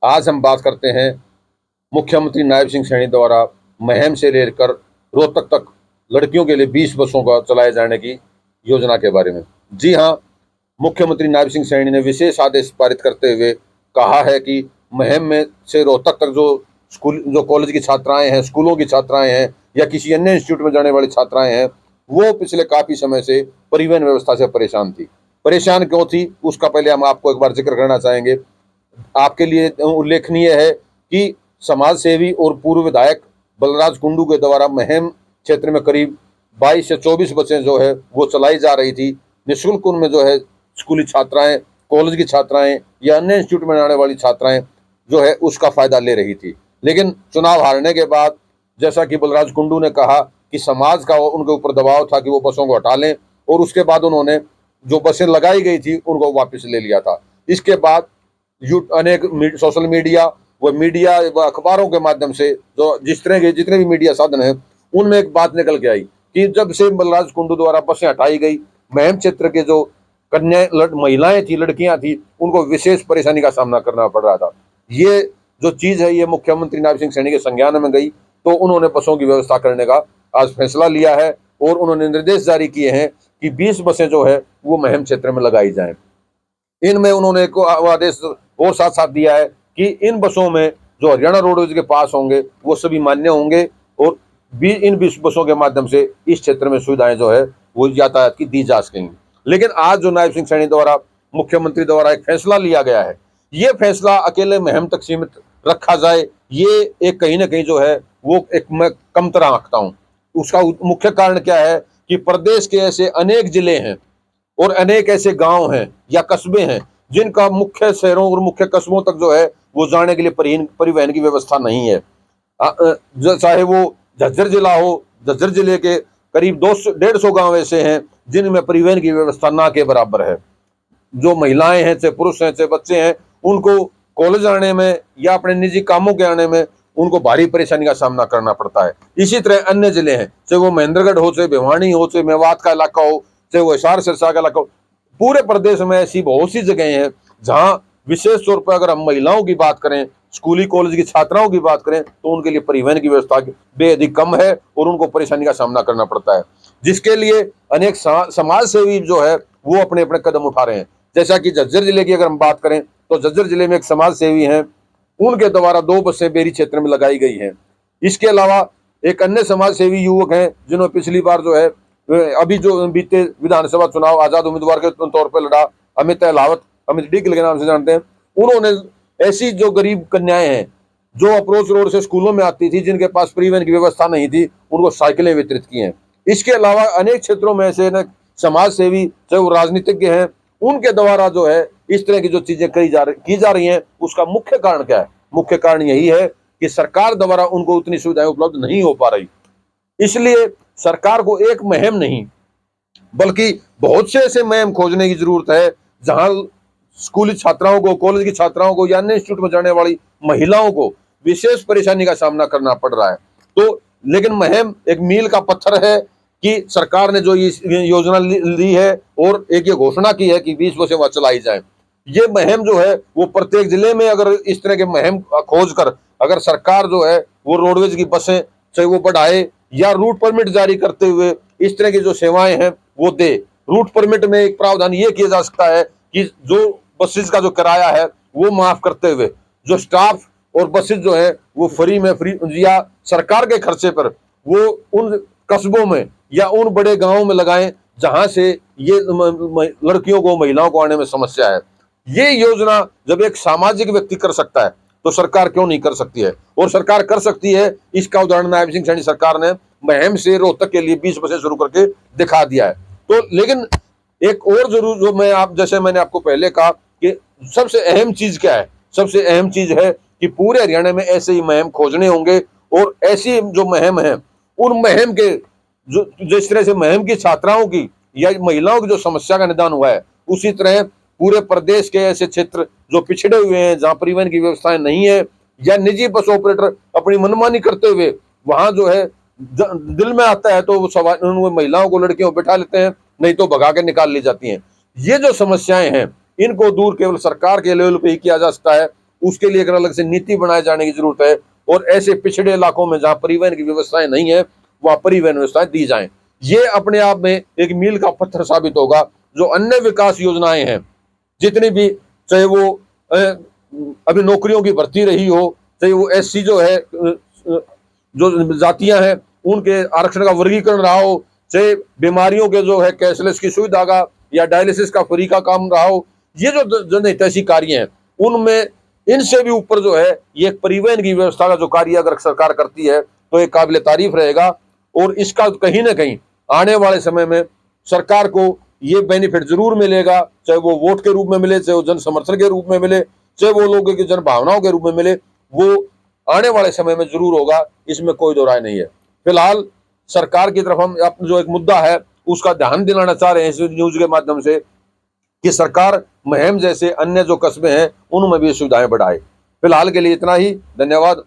आज हम बात करते हैं मुख्यमंत्री नायब सिंह सैनी द्वारा महम से लेकर रोहतक तक लड़कियों के लिए 20 बसों का चलाए जाने की योजना के बारे में। जी हाँ, मुख्यमंत्री नायब सिंह सैनी ने विशेष आदेश पारित करते हुए कहा है कि महम में से रोहतक तक जो कॉलेज की छात्राएं हैं, स्कूलों की छात्राएं हैं या किसी अन्य इंस्टीट्यूट में जाने वाली छात्राएं हैं, वो पिछले काफी समय से परिवहन व्यवस्था से परेशान थी। परेशान क्यों थी, उसका पहले हम आपको एक बार जिक्र करना चाहेंगे। आपके लिए उल्लेखनीय है कि समाज सेवी और पूर्व विधायक बलराज कुंडू के द्वारा महम क्षेत्र में करीब 22 से 24 बसें जो है वो चलाई जा रही थी। निःशुल्क उनमें जो है स्कूली छात्राएं, कॉलेज की छात्राएं या अन्य इंस्टीट्यूट में आने वाली छात्राएं जो है उसका फायदा ले रही थी। लेकिन चुनाव हारने के बाद जैसा कि बलराज कुंडू ने कहा कि समाज का उनके ऊपर दबाव था कि वो बसों को हटा लें, और उसके बाद उन्होंने जो बसें लगाई गई थी उनको वापस ले लिया था। इसके बाद अनेक सोशल मीडिया व अखबारों के माध्यम से जो जिस तरह के जितने भी मीडिया साधन हैं उनमें एक बात निकल के आई कि जब से बलराज कुंडू द्वारा बसें हटाई गई, महम क्षेत्र के जो महिलाएं थी, लड़कियां थी, उनको विशेष परेशानी का सामना करना पड़ रहा था। ये जो चीज है ये मुख्यमंत्री नायब सिंह सैनी के संज्ञान में गई, तो उन्होंने बसों की व्यवस्था करने का आज फैसला लिया है और उन्होंने निर्देश जारी किए हैं कि 20 बसें जो है वो महम क्षेत्र में लगाई जाएं। इनमें उन्होंने एक आदेश और साथ साथ दिया है कि इन बसों में जो हरियाणा रोडवेज के पास होंगे वो सभी मान्य होंगे, और इन 20 बसों के माध्यम से इस क्षेत्र में सुविधाएं जो है वो यातायात की दी जा सकेंगी। लेकिन आज जो नायब सिंह सैनी द्वारा मुख्यमंत्री द्वारा एक फैसला लिया गया है, ये फैसला अकेले महम तक सीमित रखा जाए, ये एक कहीं ना कहीं जो है वो एक मैं कम तरह आंकता हूँ। उसका मुख्य कारण क्या है कि प्रदेश के ऐसे अनेक जिले हैं और अनेक ऐसे गांव हैं या कस्बे हैं जिनका मुख्य शहरों और मुख्य कस्बों तक जो है वो जाने के लिए परिवहन की व्यवस्था नहीं है। चाहे वो झज्जर जिला हो, झज्जर जिले के करीब 200-150 गांव ऐसे हैं जिनमें परिवहन की व्यवस्था ना के बराबर है। जो महिलाएं हैं, चाहे पुरुष हैं, चाहे बच्चे हैं, उनको कॉलेज आने में या अपने निजी कामों के आने में उनको भारी परेशानी का सामना करना पड़ता है। इसी तरह अन्य जिले हैं, चाहे वो महेंद्रगढ़ हो, चाहे भिवानी हो, चाहे मेवात का इलाका हो, चाहे वो हिसार सिरसा का इलाका हो, पूरे प्रदेश में ऐसी बहुत सी जगह हैं जहां विशेष तौर पर अगर हम महिलाओं की बात करें, स्कूली कॉलेज की छात्राओं की बात करें, तो उनके लिए परिवहन की व्यवस्था बेहद ही कम है और उनको परेशानी का सामना करना पड़ता है, जिसके लिए अनेक समाज सेवी जो है वो अपने अपने कदम उठा रहे हैं। जैसा कि झज्जर जिले की अगर हम बात करें तो झज्जर जिले में एक समाज सेवी हैं, उनके द्वारा 2 बसें बेरी क्षेत्र में लगाई गई हैं। इसके अलावा एक अन्य समाज सेवी युवक हैं जिन्होंने पिछली बार जो है अभी जो बीते विधानसभा चुनाव आजाद उम्मीदवार के तौर पर लड़ा, अमित अहलावत, अमित डिग्ल के नाम से जानते हैं, उन्होंने ऐसी जो गरीब कन्याएं हैं जो अप्रोच रोड से स्कूलों में आती थी, जिनके पास परिवहन की व्यवस्था नहीं थी, उनको साइकिलें वितरित की हैं। इसके अलावा अनेक क्षेत्रों में ऐसे समाज सेवी, चाहे वो राजनीतिज्ञ हैं, उनके द्वारा जो है इस तरह की जो चीजें की जा रही हैं, उसका मुख्य कारण क्या है? मुख्य कारण यही है कि सरकार द्वारा उनको उतनी सुविधाएं उपलब्ध नहीं हो पा रही। इसलिए सरकार को एक मुहिम नहीं बल्कि बहुत से ऐसे मुहिम खोजने की जरूरत है जहां स्कूली छात्राओं को, कॉलेज की छात्राओं को या अन्य इंस्टीट्यूट में जाने वाली महिलाओं को विशेष परेशानी का सामना करना पड़ रहा है। तो लेकिन मुहिम एक मील का पत्थर है कि सरकार ने जो ये योजना ली है और एक ये घोषणा की है कि 20 बसें वहां चलाई जाए। ये मुहिम जो है वो प्रत्येक जिले में अगर इस तरह के मुहिम खोज कर अगर सरकार जो है वो रोडवेज की बसें चाहे वो बढ़ाए या रूट परमिट जारी करते हुए इस तरह की जो सेवाएं हैं वो दे। रूट परमिट में एक प्रावधान ये किया जा सकता है कि जो बसेस का जो किराया है वो माफ करते हुए जो स्टाफ और बसेस जो है वो फ्री या सरकार के खर्चे पर वो उन कस्बों में या उन बड़े गांवों में लगाएं जहां से ये लड़कियों को, महिलाओं को आने में समस्या है। ये योजना जब एक सामाजिक व्यक्ति कर सकता है तो सरकार क्यों नहीं कर सकती है? और सरकार कर सकती है, इसका उदाहरण नायब सिंह सैनी सरकार ने महम से रोहतक के लिए 20 बसें शुरू करके दिखा दिया है। तो लेकिन एक और जरूर जो जैसे मैंने आपको पहले कहा कि सबसे अहम चीज क्या है? सबसे अहम चीज है कि पूरे हरियाणा में ऐसे ही मुहिम खोजने होंगे और ऐसी जो मुहिम है उन मुहिम के जो जिस तरह से मुहिम की छात्राओं की या महिलाओं की जो समस्या का निदान हुआ है, उसी तरह पूरे प्रदेश के ऐसे क्षेत्र जो पिछड़े हुए हैं, जहां परिवहन की व्यवस्थाएं नहीं है या निजी बस ऑपरेटर अपनी मनमानी करते हुए वहां जो है दिल में आता है तो वो महिलाओं को, लड़कियों को बिठा लेते हैं, नहीं तो भगा के निकाल ली जाती हैं। ये जो समस्याएं हैं इनको दूर केवल सरकार के लेवल पे ही किया जा सकता है। उसके लिए एक अलग से नीति बनाए जाने की जरूरत है। और ऐसे पिछड़े इलाकों में जहां परिवहन की व्यवस्थाएं नहीं है, वहां परिवहन व्यवस्थाएं दी जाएं। ये अपने आप में एक मील का पत्थर साबित होगा। जो अन्य विकास योजनाएं हैं, जितनी भी, चाहे वो अभी नौकरियों की भर्ती रही हो, चाहे वो एससी जो है जो जातियां हैं उनके आरक्षण का वर्गीकरण रहा हो, चाहे बीमारियों के जो है कैशलेस की सुविधा का या डायलिसिस का फ्री का काम रहा हो, ये जो जनहितैषी कार्य हैं उनमें इनसे भी ऊपर जो है ये परिवहन की व्यवस्था का जो कार्य अगर सरकार करती है तो एक काबिल तारीफ रहेगा। और इसका कहीं ना कहीं आने वाले समय में सरकार को ये बेनिफिट जरूर मिलेगा, चाहे वो वोट के रूप में मिले, चाहे वो जन समर्थन के रूप में मिले, चाहे वो लोगों की जन भावनाओं के रूप में मिले, वो आने वाले समय में जरूर होगा, इसमें कोई दो राय नहीं है। फिलहाल सरकार की तरफ हम अपना जो एक मुद्दा है उसका ध्यान दिलाना चाह रहे हैं इस न्यूज के माध्यम से कि सरकार महम जैसे अन्य जो कस्बे हैं उनमें भी सुविधाएं बढ़ाए। फिलहाल के लिए इतना ही, धन्यवाद।